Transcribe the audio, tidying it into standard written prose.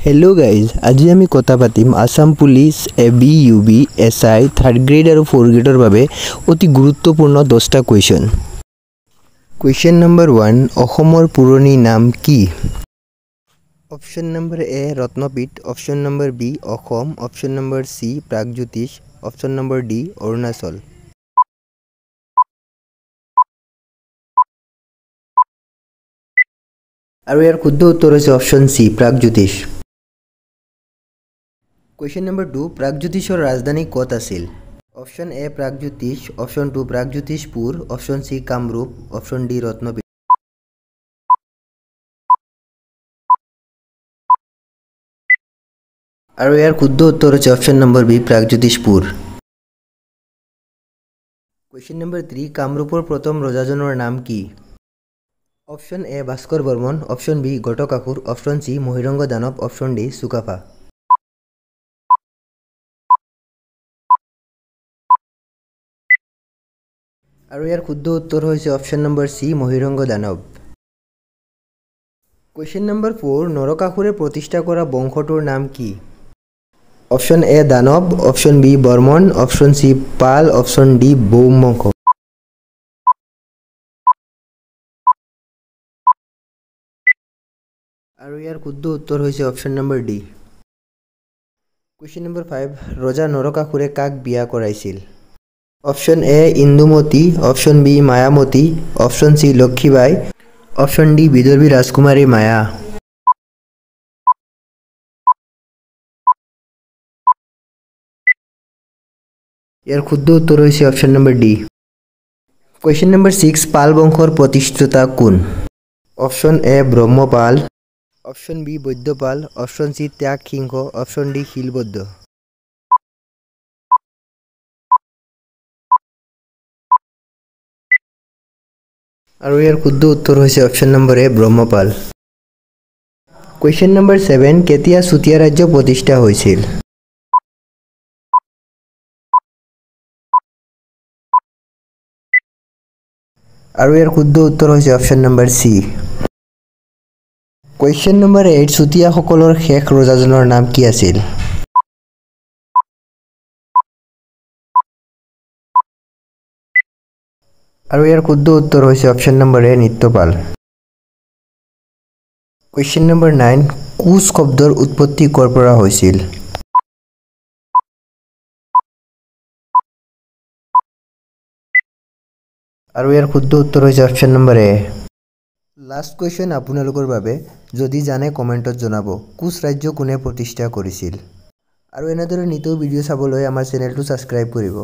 Hello guys आज आमी कथा पातिम Assam police AB UB SI third grade और फोर्थ ग्रेडर বাবে অতি গুৰুত্বপূৰ্ণ 10টা কুৱেশ্যন। কুৱেশ্যন নম্বৰ 1 অসমৰ পুৰণি নাম কি? Option number A Ratnapith, option number B Assam, option number C Pragjyotish, option number D Arunachal. আৰু ইয়াৰ শুদ্ধ উত্তৰ হৈছে option C Pragjyotish. Question number 2 প্ৰাগজ্যোতিষৰ ৰাজধানী ক'ত আছিল? Option A Pragjyotish, option 2 Pragjyotishpur, option C Kamrup, option D Ratnapith. আৰু ইয়াৰ শুদ্ধ উত্তৰ হৈছে option number B Pragjyotishpur. Question number 3 কামৰূপৰ প্ৰথম ৰজাজনৰ নাম কি? Option A Bhaskar Varman, option B গটকাসুৰ, option C Mahiranga Danav, option D Sukaphaa. আৰু ইয়াৰ শুদ্ধ উত্তৰ হৈছে option number C Mahiranga Danav. Question number 4 নৰকাসুৰে প্ৰতিষ্ঠা কৰা বংশটোৰ নাম কি? Option A Danav, option B Varman, option C Pal, option D Bhauma বংশ। আৰু ইয়াৰ শুদ্ধ উত্তৰ হৈছে option number D. Question number 5 ৰজা নৰকাসুৰে কাক বিয়া কৰাইছিল? Option A Indumati, option B Mayamati, option C Lakshmibai, option D বিদৰ্ভী ৰাজকুমাৰী মায়া। ইয়াৰ শুদ্ধ উত্তৰ হৈছে option number D. Question number 6 Pal বংশৰ প্ৰতিষ্ঠাতা কোন? Option A Brahmapal, option B Vaidyapal, option C Tyag Singh, option D শিলবদ্ধ। আৰু ইয়াৰ শুদ্ধ উত্তৰ হৈছে অপশ্যন নম্বৰ এ ব্ৰহ্মপাল। কুৱেশ্যন নম্বৰ 7 কেতিয়া চুতীয়া ৰাজ্য প্ৰতিষ্ঠা হৈছিল? আৰু ইয়াৰ শুদ্ধ উত্তৰ হৈছে option number C. Question number 8 চুতীয়াসকলৰ শেষ ৰজাজনৰ নাম কি আছিল? আৰু ইয়াৰ শুদ্ধ উত্তৰ হৈছে অপশ্যন নম্বৰ এ নিত্যপাল। কুৱেশ্যন নম্বৰ 9 কোচ শব্দৰ উৎপত্তি ক'ৰ পৰা হৈছিল? আৰু ইয়াৰ শুদ্ধ উত্তৰ হৈছে অপশ্যন নম্বৰ এ। লাষ্ট কুৱেশ্যন আপোনালোকৰ বাবে, যদি জানে কমেণ্টত জনাব কোচ ৰাজ্য কোনে প্ৰতিষ্ঠা কৰিছিল। আৰু এনেদৰে নিতৌ ভিডিঅ' চাবলৈ আমাৰ চেনেলটো ছাবস্ক্ৰাইব কৰিব।